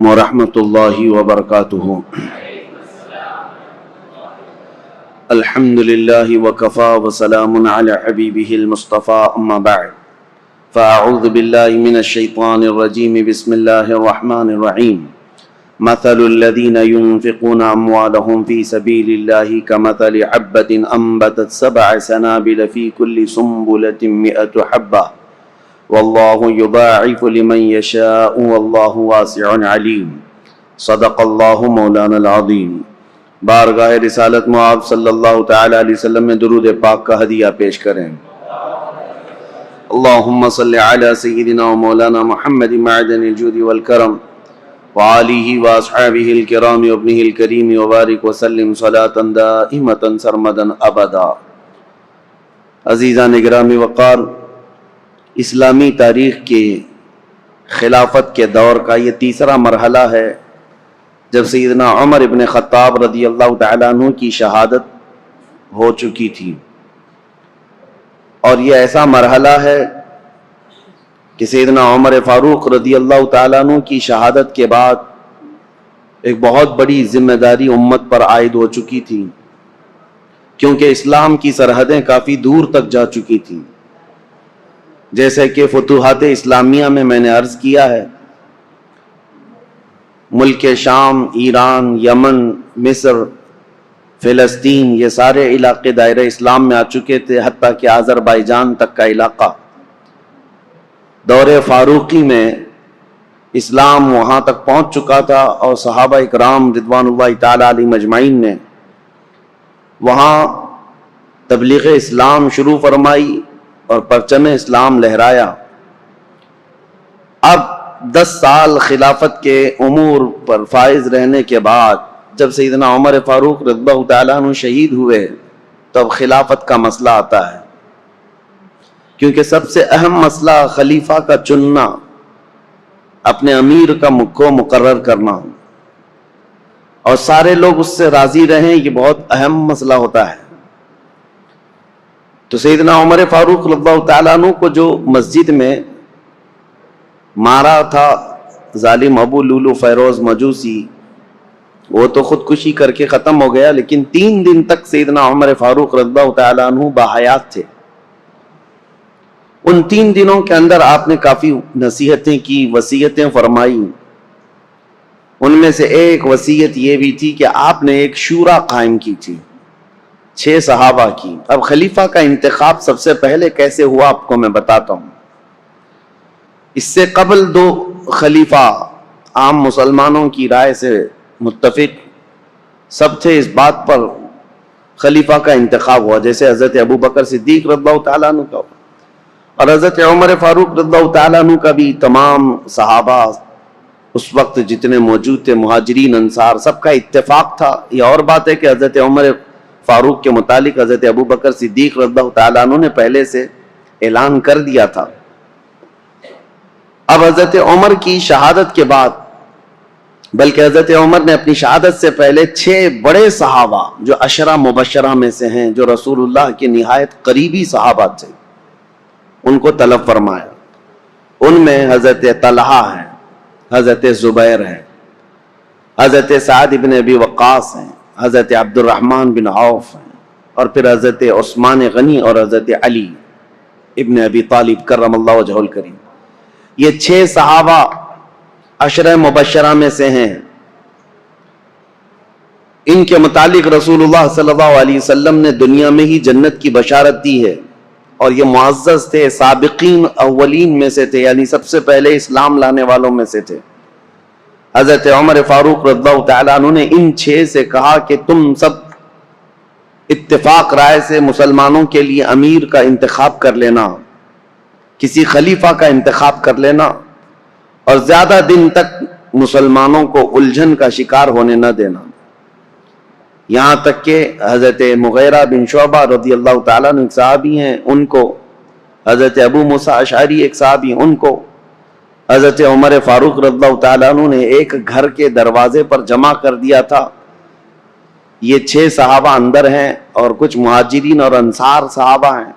ورحمۃ اللہ وبرکاتہ۔ الحمد للہ وکفا وسلام علی حبیبہ المصطفى اما بعد فاعوذ باللہ من الشیطان الرجیم بسم اللہ الرحمن الرحیم۔ مثل الذین ينفقون اموالهم في سبیل اللہ كمثل حبۃ انبتت 7 سنابل في كل سنبلۃ 100 حبۃ واللہ یضاعف لمن یشاء واللہ واسع علیم۔ صدق اللہ مولانا العظیم۔ بارگاہ رسالت معاذ صلی اللہ تعالی علیہ وسلم میں درود پاک کا ہدیہ پیش کریں۔ اللہم صلی علی سیدنا و مولانا محمد معدن الجود والکرم وآلہ واصحابہ الکرام وابنہ الکریم وبارک وسلم صلاة دائمة سرمدا ابدا۔ عزیزان گرامی وقار، اسلامی تاریخ کے خلافت کے دور کا یہ تیسرا مرحلہ ہے جب سیدنا عمر ابن خطاب رضی اللہ تعالیٰ عنہ کی شہادت ہو چکی تھی، اور یہ ایسا مرحلہ ہے کہ سیدنا عمر فاروق رضی اللہ تعالیٰ عنہ کی شہادت کے بعد ایک بہت بڑی ذمہ داری امت پر عائد ہو چکی تھی، کیونکہ اسلام کی سرحدیں کافی دور تک جا چکی تھیں۔ جیسے کہ فتوحات اسلامیہ میں نے عرض کیا ہے، ملک شام، ایران، یمن، مصر، فلسطین، یہ سارے علاقے دائرہ اسلام میں آ چکے تھے، حتیٰ کہ آذربائیجان تک کا علاقہ۔ دور فاروقی میں اسلام وہاں تک پہنچ چکا تھا، اور صحابہ اکرام رضوان اللہ تعالی علیہم اجمعین نے وہاں تبلیغ اسلام شروع فرمائی اور پرچم اسلام لہرایا۔ اب 10 سال خلافت کے امور پر فائز رہنے کے بعد جب سیدنا عمر فاروق رضی اللہ تعالیٰ عنہ شہید ہوئے تو اب خلافت کا مسئلہ آتا ہے، کیونکہ سب سے اہم مسئلہ خلیفہ کا چننا، اپنے امیر کو مقرر کرنا، اور سارے لوگ اس سے راضی رہیں، یہ بہت اہم مسئلہ ہوتا ہے۔ تو سیدنا عمر فاروق رضی اللہ تعالیٰ عنہ کو جو مسجد میں مارا تھا ظالم ابو لولو فیروز مجوسی، وہ تو خودکشی کر کے ختم ہو گیا، لیکن 3 دن تک سیدنا عمر فاروق رضی اللہ تعالیٰ عنہ باحیات تھے۔ ان 3 دنوں کے اندر آپ نے کافی نصیحتیں کی، وصیتیں فرمائی۔ ان میں سے ایک وصیت یہ بھی تھی کہ آپ نے ایک شورا قائم کی تھی 6 صحابہ کی۔ اب خلیفہ کا انتخاب سب سے پہلے کیسے ہوا آپ کو میں بتاتا ہوں۔ اس سے قبل 2 خلیفہ عام مسلمانوں کی رائے سے متفق سب تھے اس بات پر خلیفہ کا انتخاب ہوا، جیسے حضرت ابو بکر صدیق رضی اللہ تعالیٰ عنہ کا، اور حضرت عمر فاروق رضی اللہ تعالیٰ عنہ کا بھی۔ تمام صحابہ اس وقت جتنے موجود تھے، مہاجرین انصار، سب کا اتفاق تھا۔ یہ اور بات ہے کہ حضرت عمر فاروق کے متعلق حضرت ابو بکر صدیق رضی اللہ تعالیٰ عنہ نے پہلے سے اعلان کر دیا تھا۔ اب حضرت عمر کی شہادت کے بعد، بلکہ حضرت عمر نے اپنی شہادت سے پہلے 6 بڑے صحابہ جو 10 مبشرہ میں سے ہیں، جو رسول اللہ کے نہایت قریبی صحابہ تھے، ان کو طلب فرمایا۔ ان میں حضرت طلحہ ہیں، حضرت زبیر ہیں، حضرت سعد بن ابی وقاص ہیں، حضرت عبد الرحمن بن عوف ہیں، اور پھر حضرت عثمان غنی اور حضرت علی ابن ابی طالب کرم اللہ وجہہ الکریم۔ یہ 6 صحابہ 10 مبشرہ میں سے ہیں۔ ان کے متعلق رسول اللہ صلی اللہ علیہ وسلم نے دنیا میں ہی جنت کی بشارت دی ہے، اور یہ معزز تھے، سابقین اولین میں سے تھے، یعنی سب سے پہلے اسلام لانے والوں میں سے تھے۔ حضرت عمر فاروق رضی اللہ تعالیٰ عنہ نے ان 6 سے کہا کہ تم سب اتفاق رائے سے مسلمانوں کے لیے امیر کا انتخاب کر لینا، کسی خلیفہ کا انتخاب کر لینا، اور زیادہ دن تک مسلمانوں کو الجھن کا شکار ہونے نہ دینا۔ یہاں تک کہ حضرت مغیرہ بن شعبہ رضی اللہ تعالیٰ عنہ ایک صحابی ہیں، ان کو، حضرت ابو موسیٰ اشعری ایک صحابی، ان کو حضرت عمر فاروق رضی اللہ تعالیٰ عنہ نے ایک گھر کے دروازے پر جمع کر دیا تھا۔ یہ 6 صحابہ اندر ہیں، اور کچھ مہاجرین اور انصار صحابہ ہیں،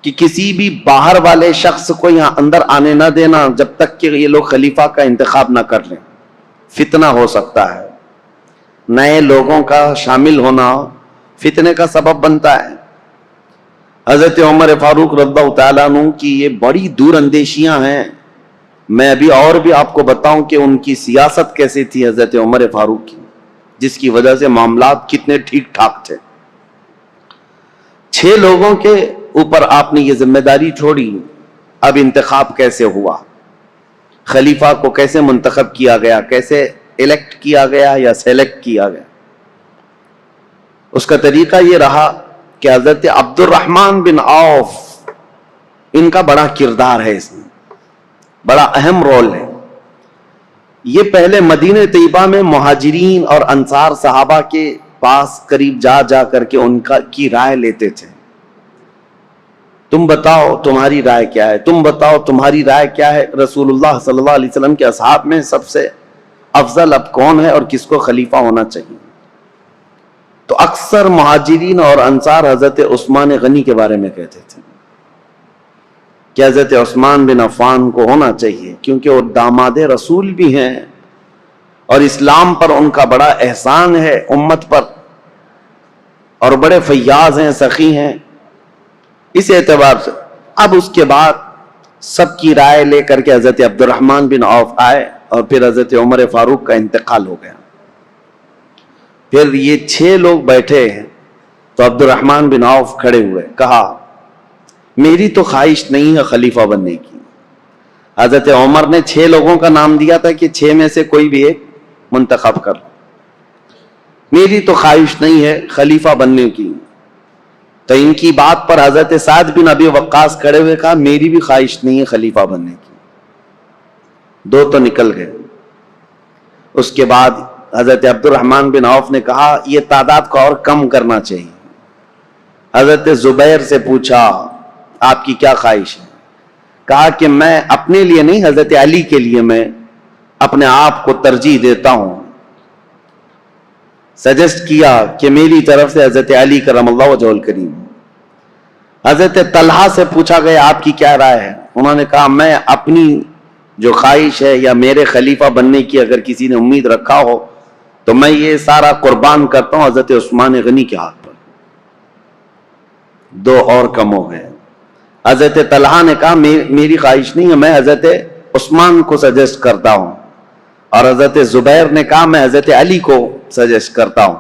کہ کسی بھی باہر والے شخص کو یہاں اندر آنے نہ دینا جب تک کہ یہ لوگ خلیفہ کا انتخاب نہ کر لیں۔ فتنہ ہو سکتا ہے، نئے لوگوں کا شامل ہونا فتنے کا سبب بنتا ہے۔ حضرت عمر فاروق رضی اللہ تعالیٰ عنہ کی یہ بڑی دور اندیشیاں ہیں۔ میں ابھی اور بھی آپ کو بتاؤں کہ ان کی سیاست کیسی تھی حضرت عمر فاروق کی، جس کی وجہ سے معاملات کتنے ٹھیک ٹھاک تھے۔ 6 لوگوں کے اوپر آپ نے یہ ذمہ داری چھوڑی، اب انتخاب کیسے ہوا، خلیفہ کو کیسے منتخب کیا گیا، کیسے الیکٹ کیا گیا یا سیلیکٹ کیا گیا؟ اس کا طریقہ یہ رہا کہ حضرت عبد الرحمن بن عوف، ان کا بڑا کردار ہے، اس میں بڑا اہم رول ہے۔ یہ پہلے مدینہ طیبہ میں مہاجرین اور انصار صحابہ کے پاس قریب جا جا کر کے ان کی رائے لیتے تھے۔ تم بتاؤ تمہاری رائے کیا ہے، تم بتاؤ تمہاری رائے کیا ہے، رسول اللہ صلی اللہ علیہ وسلم کے اصحاب میں سب سے افضل اب کون ہے اور کس کو خلیفہ ہونا چاہیے؟ تو اکثر مہاجرین اور انصار حضرت عثمان غنی کے بارے میں کہتے تھے کہ حضرت عثمان بن عفان کو ہونا چاہیے، کیونکہ وہ داماد رسول بھی ہیں اور اسلام پر ان کا بڑا احسان ہے امت پر، اور بڑے فیاض ہیں، سخی ہیں۔ اس اعتبار سے اب اس کے بعد سب کی رائے لے کر کے حضرت عبد الرحمن بن عوف آئے اور پھر حضرت عمر فاروق کا انتقال ہو گیا۔ پھر یہ 6 لوگ بیٹھے ہیں تو عبد الرحمن بن عوف کھڑے ہوئے، کہا میری تو خواہش نہیں ہے خلیفہ بننے کی۔ حضرت عمر نے 6 لوگوں کا نام دیا تھا کہ 6 میں سے کوئی بھی ایک منتخب کر لو، میری تو خواہش نہیں ہے خلیفہ بننے کی۔ تو ان کی بات پر حضرت سعد بن ابی وقاص کھڑے ہوئے، کہا میری بھی خواہش نہیں ہے خلیفہ بننے کی۔ 2 تو نکل گئے۔ اس کے بعد حضرت عبد الرحمن بن عوف نے کہا یہ تعداد کو اور کم کرنا چاہیے۔ حضرت زبیر سے پوچھا آپ کی کیا خواہش ہے؟ کہا کہ میں اپنے لیے نہیں، حضرت علی کے لیے میں اپنے آپ کو ترجیح دیتا ہوں۔ سجیسٹ کیا کہ میری طرف سے حضرت علی کرم اللہ وجہہ الکریم۔ حضرت طلحہ سے پوچھا گیا آپ کی کیا رائے ہے؟ انہوں نے کہا میں اپنی جو خواہش ہے یا میرے خلیفہ بننے کی اگر کسی نے امید رکھا ہو تو میں یہ سارا قربان کرتا ہوں حضرت عثمان غنی کے ہاتھ پر۔ 2 اور کم ہو گئے۔ حضرت طلحہ نے کہا میری خواہش نہیں ہے، میں حضرت عثمان کو سجیسٹ کرتا ہوں، اور حضرت زبیر نے کہا میں حضرت علی کو سجیسٹ کرتا ہوں۔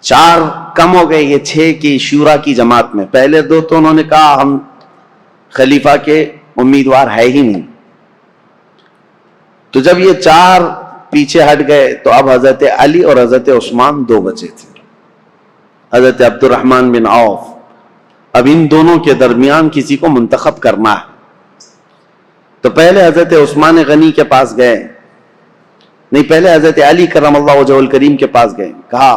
4 کم ہو گئے یہ 6 کی شورا کی جماعت میں۔ پہلے 2 تو انہوں نے کہا ہم خلیفہ کے امیدوار ہے ہی نہیں۔ تو جب یہ 4 پیچھے ہٹ گئے تو اب حضرت علی اور حضرت عثمان 2 بچے تھے، حضرت عبد الرحمن بن عوف۔ اب ان دونوں کے درمیان کسی کو منتخب کرنا ہے، تو پہلے حضرت عثمان غنی کے پاس گئے، نہیں پہلے حضرت علی کرم اللہ وجہہ الکریم کے پاس گئے، کہا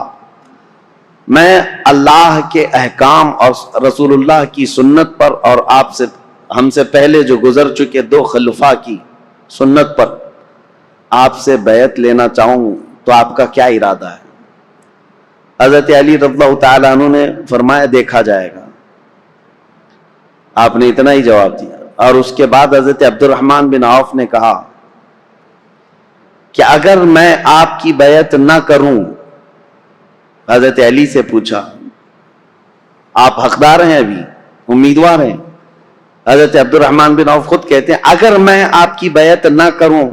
میں اللہ کے احکام اور رسول اللہ کی سنت پر اور آپ سے ہم سے پہلے جو گزر چکے 2 خلفاء کی سنت پر آپ سے بیعت لینا چاہوں، تو آپ کا کیا ارادہ ہے؟ حضرت علی رضی اللہ تعالیٰ عنہ نے فرمایا دیکھا جائے گا۔ آپ نے اتنا ہی جواب دیا، اور اس کے بعد حضرت عبد الرحمن بن عوف نے کہا کہ اگر میں آپ کی بیعت نہ کروں، حضرت علی سے پوچھا آپ حقدار ہیں، ابھی امیدوار ہیں؟ حضرت عبد الرحمن بن عوف خود کہتے ہیں اگر میں آپ کی بیعت نہ کروں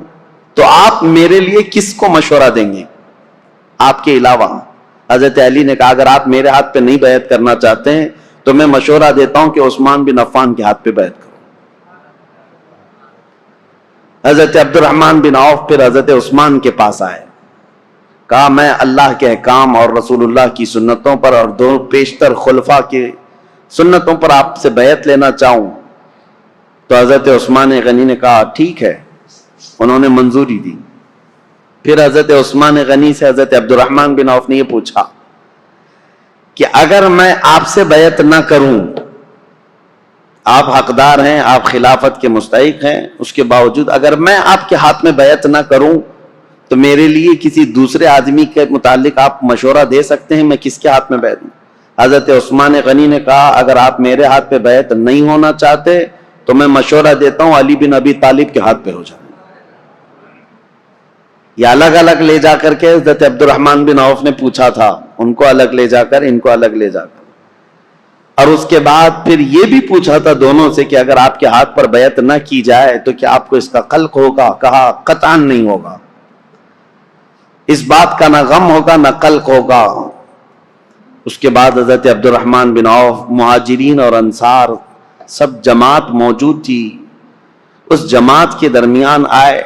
تو آپ میرے لیے کس کو مشورہ دیں گے آپ کے علاوہ؟ حضرت علی نے کہا اگر آپ میرے ہاتھ پہ نہیں بیعت کرنا چاہتے ہیں تو میں مشورہ دیتا ہوں کہ عثمان بن عفان کے ہاتھ پہ بیعت کرو۔ حضرت عبد الرحمن بن عوف پھر حضرت عثمان کے پاس آئے، کہا میں اللہ کے احکام اور رسول اللہ کی سنتوں پر اور 2 پیشتر خلفاء کی سنتوں پر آپ سے بیعت لینا چاہوں۔ تو حضرت عثمان غنی نے کہا ٹھیک ہے، انہوں نے منظوری دی۔ پھر حضرت عثمان غنی سے حضرت عبد الرحمن بن عوف نے یہ پوچھا کہ اگر میں آپ سے بیعت نہ کروں، آپ حقدار ہیں، آپ خلافت کے مستحق ہیں، اس کے باوجود اگر میں آپ کے ہاتھ میں بیعت نہ کروں تو میرے لیے کسی دوسرے آدمی کے متعلق آپ مشورہ دے سکتے ہیں، میں کس کے ہاتھ میں بیعت دوں؟ حضرت عثمان غنی نے کہا اگر آپ میرے ہاتھ پہ بیعت نہیں ہونا چاہتے تو میں مشورہ دیتا ہوں علی بن ابی طالب کے ہاتھ پہ ہو جائے۔ یا الگ الگ لے جا کر کے حضرت عبد الرحمن بن عوف نے پوچھا تھا، ان کو الگ لے جا کر، ان کو الگ لے جا کر، اور اس کے بعد پھر یہ بھی پوچھا تھا دونوں سے کہ اگر آپ کے ہاتھ پر بیعت نہ کی جائے تو کیا آپ کو اس کا قلق ہوگا؟ کہا قطعاً نہیں ہوگا، اس بات کا نہ غم ہوگا نہ قلق ہوگا۔ اس کے بعد حضرت عبد الرحمن بن عوف، مہاجرین اور انصار سب جماعت موجود تھی، اس جماعت کے درمیان آئے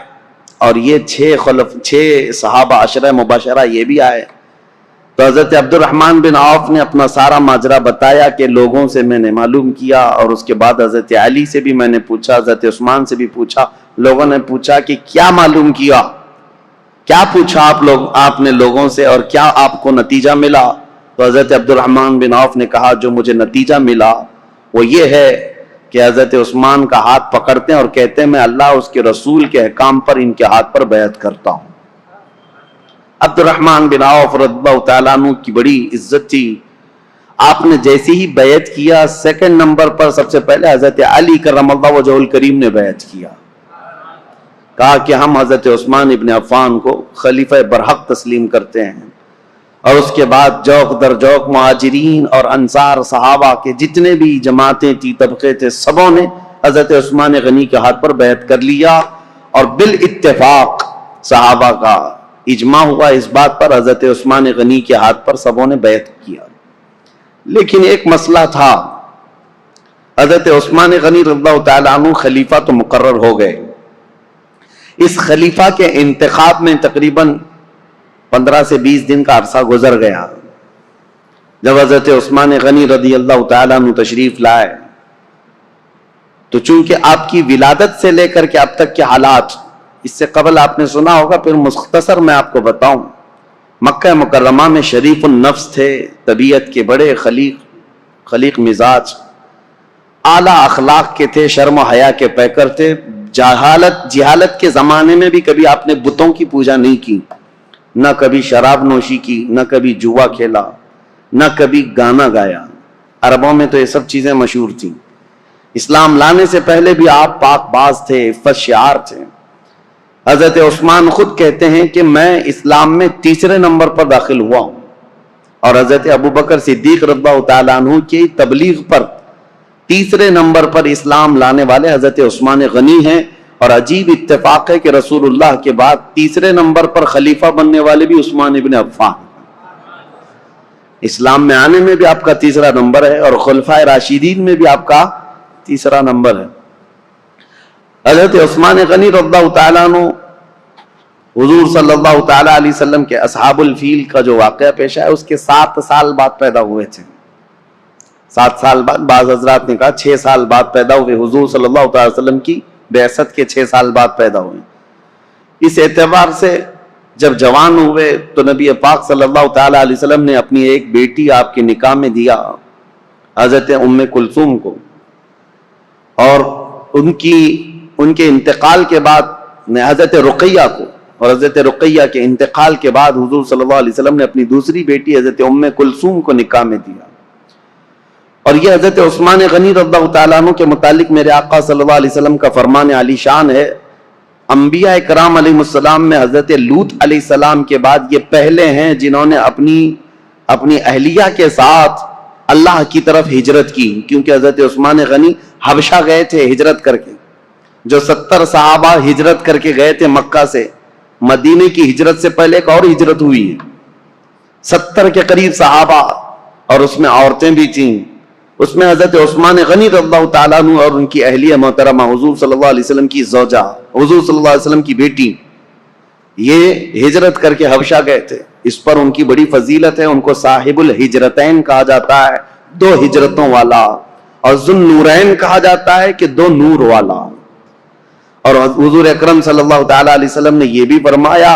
اور یہ 6 صحابہ عشرہ مبشرہ یہ بھی آئے۔ تو حضرت عبد الرحمن بن عوف نے اپنا سارا ماجرا بتایا کہ لوگوں سے میں نے معلوم کیا، اور اس کے بعد حضرت علی سے بھی میں نے پوچھا، حضرت عثمان سے بھی پوچھا۔ لوگوں نے پوچھا کہ کیا معلوم کیا، کیا پوچھا آپ نے لوگوں سے، اور کیا آپ کو نتیجہ ملا؟ تو حضرت عبد الرحمن بن عوف نے کہا جو مجھے نتیجہ ملا وہ یہ ہے کہ حضرت عثمان کا ہاتھ پکڑتے ہیں اور کہتے ہیں میں اللہ اس کے رسول کے احکام پر ان کے ہاتھ پر بیعت کرتا ہوں۔ عبد الرحمن بن عوف رضی اللہ تعالیٰ عنہ کی بڑی عزت تھی، آپ نے جیسے ہی بیعت کیا، سیکنڈ نمبر پر سب سے پہلے حضرت علی کرم اللہ وجہہ الکریم نے بیعت کیا، کہا کہ ہم حضرت عثمان ابن عفان کو خلیفہ برحق تسلیم کرتے ہیں۔ اور اس کے بعد جوق در جوق مہاجرین اور انصار صحابہ کے جتنے بھی جماعتیں تھی، طبقے تھے، سبوں نے حضرت عثمان غنی کے ہاتھ پر بیعت کر لیا، اور بالاتفاق صحابہ کا اجماع ہوا اس بات پر، حضرت عثمان غنی کے ہاتھ پر سبوں نے بیعت کیا۔ لیکن ایک مسئلہ تھا، حضرت عثمان غنی رضی اللہ تعالیٰ عنہ خلیفہ تو مقرر ہو گئے، اس خلیفہ کے انتخاب میں تقریباً 15 سے 20 دن کا عرصہ گزر گیا۔ جب حضرت عثمان غنی رضی اللہ تعالیٰ عنہ تشریف لائے تو چونکہ آپ کی ولادت سے لے کر کے اب تک کے حالات اس سے قبل آپ نے سنا ہوگا، پھر مختصر میں آپ کو بتاؤں۔ مکہ مکرمہ میں شریف النفس تھے، طبیعت کے بڑے خلیق مزاج، اعلیٰ اخلاق کے تھے، شرم و حیا کے پیکر تھے۔ جہالت کے زمانے میں بھی کبھی آپ نے بتوں کی پوجا نہیں کی، نہ کبھی شراب نوشی کی، نہ کبھی جوا کھیلا، نہ کبھی گانا گایا۔ عربوں میں تو یہ سب چیزیں مشہور تھیں۔ اسلام لانے سے پہلے بھی آپ پاک باز تھے، عفت شعار تھے۔ حضرت عثمان خود کہتے ہیں کہ میں اسلام میں 3 نمبر پر داخل ہوا ہوں، اور حضرت ابوبکر صدیق رضی اللہ تعالیٰ عنہ کی تبلیغ پر 3 نمبر پر اسلام لانے والے حضرت عثمان غنی ہیں۔ اور عجیب اتفاق ہے کہ رسول اللہ کے بعد 3 نمبر پر خلیفہ بننے والے بھی عثمان ابن عفان، اسلام میں آنے میں بھی آپ کا 3 نمبر ہے، اور خلفائے راشدین میں بھی آپ کا 3 نمبر ہے۔ حضرت عثمان غنی رضی اللہ تعالیٰ عنہ حضور صلی اللہ تعالیٰ علیہ وسلم کے اصحاب الفیل کا جو واقعہ پیش ہے، اس کے 7 سال بعد پیدا ہوئے تھے۔ 7 سال بعد، بعض حضرات نے کہا 6 سال بعد پیدا ہوئے، حضور صلی اللہ تعالیٰ علیہ وسلم کی بعثت کے 6 سال بعد پیدا ہوئے۔ اس اعتبار سے جب جوان ہوئے تو نبی پاک صلی اللہ تعالیٰ علیہ وسلم نے اپنی ایک بیٹی آپ کے نکاح میں دیا، حضرت ام کلثوم کو، اور ان کے انتقال کے بعد حضرت رقیہ کو، اور حضرت رقیہ کے انتقال کے بعد حضور صلی اللہ علیہ وسلم نے اپنی دوسری بیٹی حضرت ام کلثوم کو نکاح میں دیا۔ اور یہ حضرت عثمان غنی رضی اللہ تعالیٰ عنہ کے متعلق میرے آقا صلی اللہ علیہ وسلم کا فرمان علی شان ہے، انبیاء کرام علیہ السلام میں حضرت لوط علیہ السلام کے بعد یہ پہلے ہیں جنہوں نے اپنی اہلیہ کے ساتھ اللہ کی طرف ہجرت کی، کیونکہ حضرت عثمان غنی حبشہ گئے تھے ہجرت کر کے۔ جو 70 صحابہ ہجرت کر کے گئے تھے مکہ سے، مدینے کی ہجرت سے پہلے ایک اور ہجرت ہوئی ہے، 70 کے قریب صحابہ، اور اس میں عورتیں بھی تھیں۔ اس میں حضرت عثمان غنی رضی اللہ تعالیٰ عنہ اور ان کی اہلیہ محترمہ حضور صلی اللہ علیہ وسلم کی زوجہ، حضور صلی اللہ علیہ وسلم کی بیٹی، یہ ہجرت کر کے حبشہ گئے تھے۔ اس پر ان کی بڑی فضیلت ہے، ان کو صاحب الہجرتین کہا جاتا ہے، 2 ہجرتوں والا، اور ذو النورین کہا جاتا ہے کہ 2 نور والا۔ اور حضور اکرم صلی اللہ تعالیٰ علیہ وسلم نے یہ بھی فرمایا،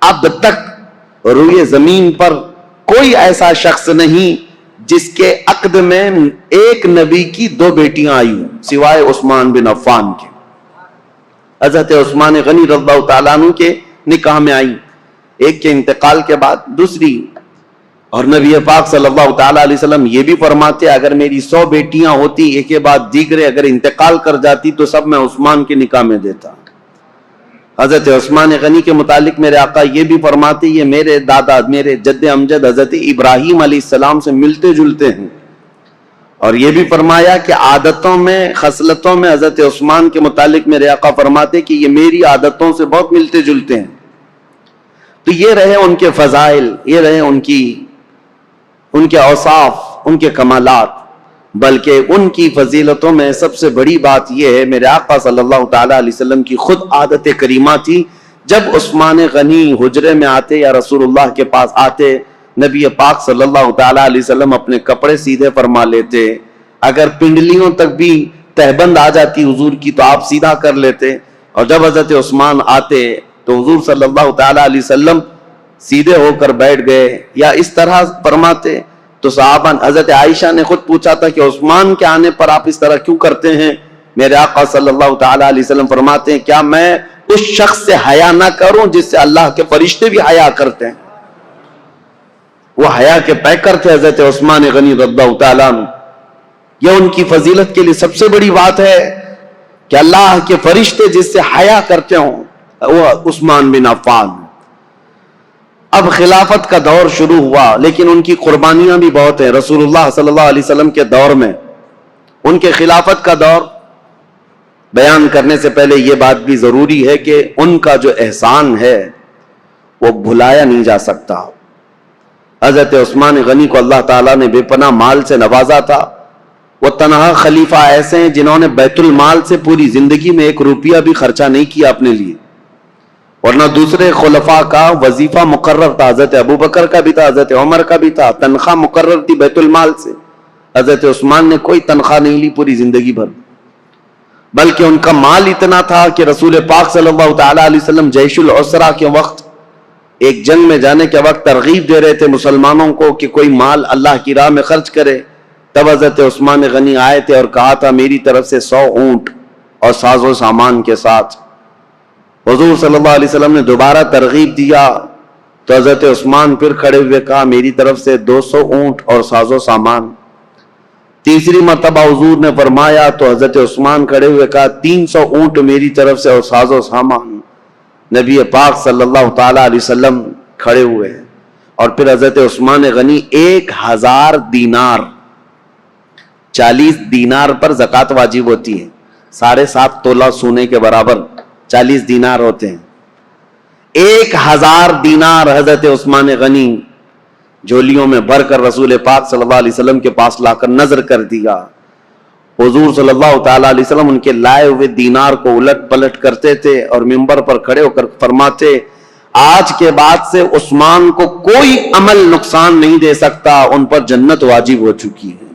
اب تک روئے زمین پر کوئی ایسا شخص نہیں جس کے عقد میں ایک نبی کی 2 بیٹیاں آئی ہوں سوائے عثمان بن عفان کے۔ حضرت عثمان غنی رضی اللہ تعالیٰ عنہ کے نکاح میں آئی، ایک کے انتقال کے بعد دوسری۔ اور نبی پاک صلی اللہ تعالیٰ علیہ وسلم یہ بھی فرماتے اگر میری 100 بیٹیاں ہوتی ایک کے بعد دیگرے اگر انتقال کر جاتی تو سب میں عثمان کے نکاح میں دیتا۔ حضرت عثمان غنی کے متعلق میرے آقا یہ بھی فرماتے یہ میرے دادا میرے جد امجد حضرت ابراہیم علیہ السلام سے ملتے جلتے ہیں، اور یہ بھی فرمایا کہ عادتوں میں خصلتوں میں حضرت عثمان کے متعلق میرے آقا فرماتے کہ یہ میری عادتوں سے بہت ملتے جلتے ہیں۔ تو یہ رہے ان کے فضائل، یہ رہے ان کے اوصاف، ان کے کمالات، بلکہ ان کی فضیلتوں میں سب سے بڑی بات یہ ہے میرے آقا صلی اللہ تعالی علیہ وسلم کی خود عادت کریمہ تھی۔ جب عثمان غنی حجرے میں آتے یا رسول اللہ کے پاس آتے، نبی پاک صلی اللہ تعالی علیہ وسلم اپنے کپڑے سیدھے فرما لیتے، اگر پنڈلیوں تک بھی تہبند آ جاتی حضور کی تو آپ سیدھا کر لیتے، اور جب حضرت عثمان آتے تو حضور صلی اللہ تعالی علیہ وسلم سیدھے ہو کر بیٹھ گئے یا اس طرح فرماتے۔ تو صحابہ حضرت عائشہ نے خود پوچھا تھا کہ عثمان کے آنے پر آپ اس طرح کیوں کرتے ہیں؟ میرے آقا صلی اللہ تعالی علیہ وسلم فرماتے ہیں کیا میں اس شخص سے حیا نہ کروں جس سے اللہ کے فرشتے بھی حیا کرتے ہیں؟ وہ حیا کے پیکر تھے حضرت عثمان غنی رضی اللہ تعالیٰ عنہ۔ یہ ان کی فضیلت کے لیے سب سے بڑی بات ہے کہ اللہ کے فرشتے جس سے حیا کرتے ہوں، وہ عثمان بن عفان۔ اب خلافت کا دور شروع ہوا، لیکن ان کی قربانیاں بھی بہت ہیں۔ رسول اللہ صلی اللہ علیہ وسلم کے دور میں ان کے خلافت کا دور بیان کرنے سے پہلے یہ بات بھی ضروری ہے کہ ان کا جو احسان ہے وہ بھلایا نہیں جا سکتا۔ حضرت عثمان غنی کو اللہ تعالیٰ نے بے پناہ مال سے نوازا تھا۔ وہ تنہا خلیفہ ایسے ہیں جنہوں نے بیت المال سے پوری زندگی میں ایک روپیہ بھی خرچہ نہیں کیا اپنے لیے، ورنہ دوسرے خلفاء کا وظیفہ مقرر تھا، حضرت ابوبکر کا بھی تھا، حضرت عمر کا بھی تھا، تنخواہ مقرر تھی بیت المال سے۔ حضرت عثمان نے کوئی تنخواہ نہیں لی پوری زندگی بھر، بلکہ ان کا مال اتنا تھا کہ رسول پاک صلی اللہ تعالی علیہ وسلم جیش العسرہ کے وقت، ایک جنگ میں جانے کے وقت ترغیب دے رہے تھے مسلمانوں کو کہ کوئی مال اللہ کی راہ میں خرچ کرے، تب حضرت عثمان غنی آئے تھے اور کہا تھا میری طرف سے 100 اونٹ اور ساز و سامان کے ساتھ۔ حضور صلی اللہ علیہ وسلم نے دوبارہ ترغیب دیا تو حضرت عثمان پھر کھڑے ہوئے کہا میری طرف سے 200 اونٹ اور ساز و سامان۔ تیسری مرتبہ حضور نے فرمایا تو حضرت عثمان کھڑے ہوئے کہا 300 اونٹ میری طرف سے اور ساز و سامان۔ نبی پاک صلی اللہ تعالی علیہ وسلم کھڑے ہوئے اور پھر حضرت عثمان غنی 1000 دینار، 40 دینار پر زکوٰۃ واجب ہوتی ہے، 7.5 تولہ سونے کے برابر 40 دینار ہوتے ہیں۔ 1000 دینار حضرت عثمان غنی جھولیوں میں بھر کر رسول پاک صلی اللہ علیہ وسلم کے پاس لا کر نظر کر دیا۔ حضور صلی اللہ تعالیٰ علیہ وسلم ان کے لائے ہوئے دینار کو الٹ پلٹ کرتے تھے اور منبر پر کھڑے ہو کر فرماتے آج کے بعد سے عثمان کو کوئی عمل نقصان نہیں دے سکتا، ان پر جنت واجب ہو چکی ہے۔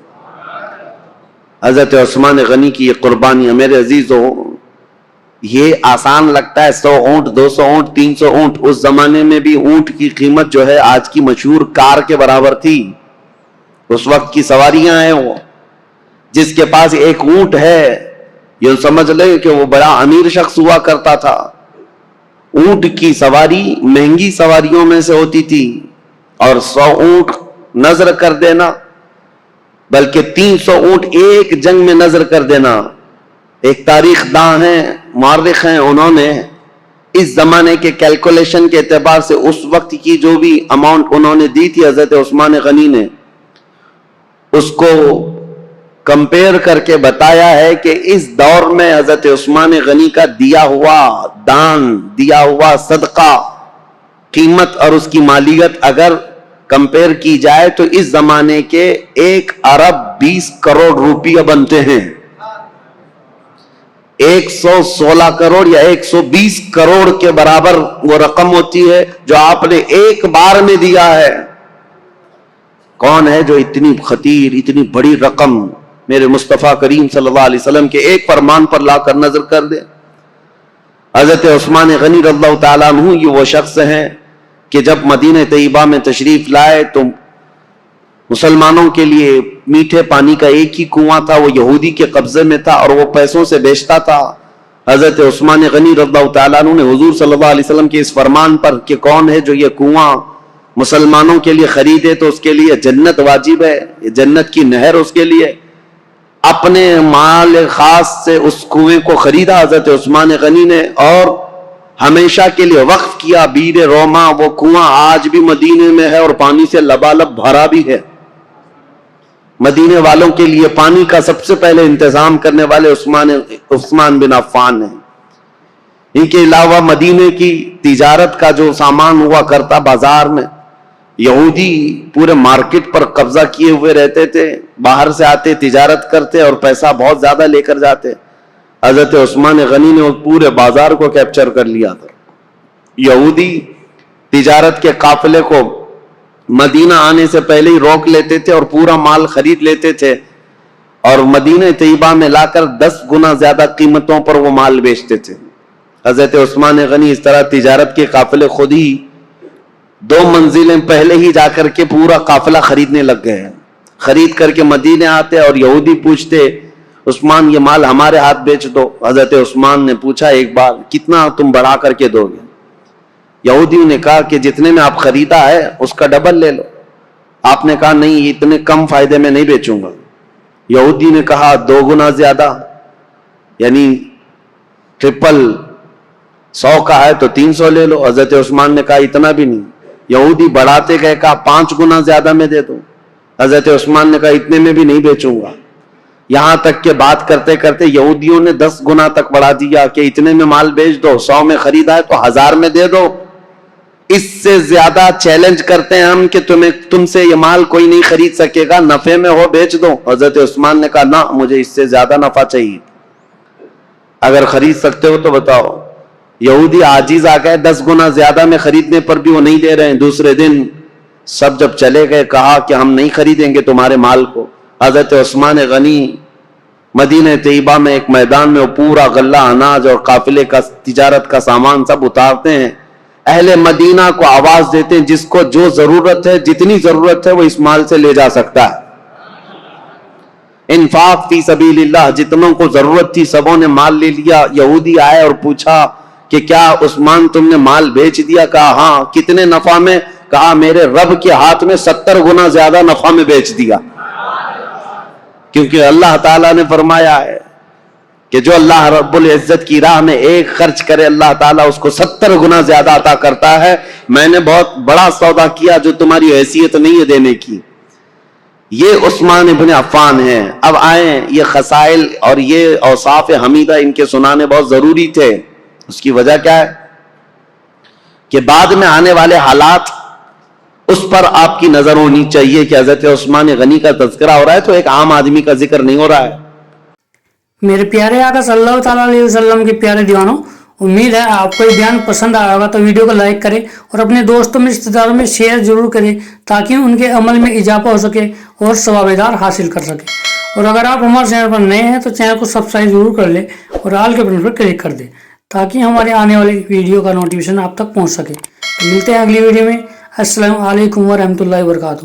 حضرت عثمان غنی کی یہ قربانی میرے عزیزو، یہ آسان لگتا ہے، 100 اونٹ 200 اونٹ 300 اونٹ، اس زمانے میں بھی اونٹ کی قیمت جو ہے آج کی مشہور کار کے برابر تھی۔ اس وقت کی سواریاں ہیں، وہ جس کے پاس ایک اونٹ ہے یہ سمجھ لیں کہ وہ بڑا امیر شخص ہوا کرتا تھا۔ اونٹ کی سواری مہنگی سواریوں میں سے ہوتی تھی، اور 100 اونٹ نظر کر دینا، بلکہ 300 اونٹ ایک جنگ میں نظر کر دینا۔ ایک تاریخ داں ہیں، مورخ ہیں، انہوں نے اس زمانے کے کیلکولیشن کے اعتبار سے اس وقت کی جو بھی اماؤنٹ انہوں نے دی تھی حضرت عثمان غنی نے، اس کو کمپیئر کر کے بتایا ہے کہ اس دور میں حضرت عثمان غنی کا دیا ہوا دان، دیا ہوا صدقہ، قیمت اور اس کی مالیت اگر کمپیئر کی جائے تو اس زمانے کے 1 ارب 20 کروڑ روپیہ بنتے ہیں۔ 116 کروڑ یا 120 کروڑ کے برابر وہ رقم ہوتی ہے جو آپ نے ایک بار میں دیا ہے۔ کون ہے جو اتنی خطیر، اتنی بڑی رقم میرے مصطفیٰ کریم صلی اللہ علیہ وسلم کے ایک فرمان پر لا کر نظر کر دے؟ حضرت عثمان غنی رضی اللہ تعالیٰ عنہ یہ وہ شخص ہیں کہ جب مدینہ طیبہ میں تشریف لائے تو مسلمانوں کے لیے میٹھے پانی کا ایک ہی کنواں تھا، وہ یہودی کے قبضے میں تھا اور وہ پیسوں سے بیچتا تھا۔ حضرت عثمان غنی رضی اللہ تعالیٰ عنہ نے حضور صلی اللہ علیہ وسلم کے اس فرمان پر کہ کون ہے جو یہ کنواں مسلمانوں کے لیے خریدے تو اس کے لیے جنت واجب ہے، یہ جنت کی نہر اس کے لیے، اپنے مال خاص سے اس کنویں کو خریدا حضرت عثمان غنی نے، اور ہمیشہ کے لیے وقف کیا. بیر روما وہ کنواں آج بھی مدینے میں ہے اور پانی سے لبالب بھرا بھی ہے. مدینے والوں کے لیے پانی کا سب سے پہلے انتظام کرنے والے عثمان بن عفان ہیں. ان کے علاوہ مدینے کی تجارت کا جو سامان ہوا کرتا بازار میں، یہودی پورے مارکیٹ پر قبضہ کیے ہوئے رہتے تھے. باہر سے آتے تجارت کرتے اور پیسہ بہت زیادہ لے کر جاتے. حضرت عثمان غنی نے پورے بازار کو کیپچر کر لیا تھا. یہودی تجارت کے قافلے کو مدینہ آنے سے پہلے ہی روک لیتے تھے اور پورا مال خرید لیتے تھے اور مدینہ طیبہ میں لا کر 10 گنا زیادہ قیمتوں پر وہ مال بیچتے تھے. حضرت عثمان غنی اس طرح تجارت کے قافلے خود ہی 2 منزلیں پہلے ہی جا کر کے پورا قافلہ خریدنے لگ گئے. خرید کر کے مدینے آتے اور یہودی پوچھتے عثمان یہ مال ہمارے ہاتھ بیچ دو. حضرت عثمان نے پوچھا ایک بار کتنا تم بڑھا کر کے دو گے؟ یہودیوں نے کہا کہ جتنے میں آپ خریدا ہے اس کا ڈبل لے لو. آپ نے کہا نہیں اتنے کم فائدے میں نہیں بیچوں گا. یہودی نے کہا 2 گنا زیادہ یعنی ٹرپل 100 کا ہے تو 300 لے لو. حضرت عثمان نے کہا اتنا بھی نہیں. یہودی بڑھاتے گئے کہا 5 گنا زیادہ میں دے دو. حضرت عثمان نے کہا اتنے میں بھی نہیں بیچوں گا. یہاں تک کہ بات کرتے کرتے یہودیوں نے 10 گنا تک بڑھا دیا کہ اتنے میں مال بیچ دو. 100 میں خریدا ہے تو 1000 میں دے دو. اس سے زیادہ چیلنج کرتے ہیں ہم کہ تم سے یہ مال کوئی نہیں خرید سکے گا, نفع میں ہو بیچ دو. حضرت عثمان نے کہا نہ مجھے اس سے زیادہ نفع چاہیے, اگر خرید سکتے ہو تو بتاؤ. یہودی عاجز آ گئے, 10 گنا زیادہ میں خریدنے پر بھی وہ نہیں دے رہے ہیں. دوسرے دن سب جب چلے گئے کہا کہ ہم نہیں خریدیں گے تمہارے مال کو. حضرت عثمان غنی مدینہ طیبہ میں ایک میدان میں وہ پورا غلہ اناج اور قافلے کا تجارت کا سامان سب اتارتے ہیں. اہل مدینہ کو آواز دیتے ہیں جس کو جو ضرورت ہے جتنی ضرورت ہے وہ اس مال سے لے جا سکتا ہے. انفاق فی سبیل اللہ, جتنوں کو ضرورت تھی سبوں نے مال لے لیا. یہودی آئے اور پوچھا کہ کیا عثمان تم نے مال بیچ دیا؟ کہا ہاں. کتنے نفع میں؟ کہا میرے رب کے ہاتھ میں 70 گنا زیادہ نفع میں بیچ دیا. کیونکہ اللہ تعالیٰ نے فرمایا ہے کہ جو اللہ رب العزت کی راہ میں ایک خرچ کرے اللہ تعالیٰ اس کو 70 گنا زیادہ عطا کرتا ہے. میں نے بہت بڑا سودا کیا جو تمہاری حیثیت نہیں ہے دینے کی. یہ عثمان ابن عفان ہیں. اب آئیں یہ خصائل اور یہ اوصاف حمیدہ ان کے سنانے بہت ضروری تھے. اس کی وجہ کیا ہے کہ بعد میں آنے والے حالات اس پر آپ کی نظر ہونی چاہیے کہ حضرت عثمان غنی کا تذکرہ ہو رہا ہے تو ایک عام آدمی کا ذکر نہیں ہو رہا ہے. میرے پیارے آقا صلی اللہ تعالیٰ علیہ وسلم کے پیارے دیوانوں, امید ہے آپ کو یہ بیان پسند آیا ہوگا. تو ویڈیو کو لائک کریں اور اپنے دوستوں میں رشتہ داروں میں شیئر ضرور کریں تاکہ ان کے عمل میں اضافہ ہو سکے اور ثواب دار حاصل کر سکے. اور اگر آپ ہمارے چینل پر نئے ہیں تو چینل کو سبسکرائب ضرور کر لیں اور آل کے بٹن پر کلک کر دیں تاکہ ہمارے آنے والی ویڈیو کا نوٹیفیکیشن آپ تک پہنچ سکے. تو ملتے ہیں اگلی ویڈیو میں. السلام علیکم ورحمۃ اللہ وبرکاتہ.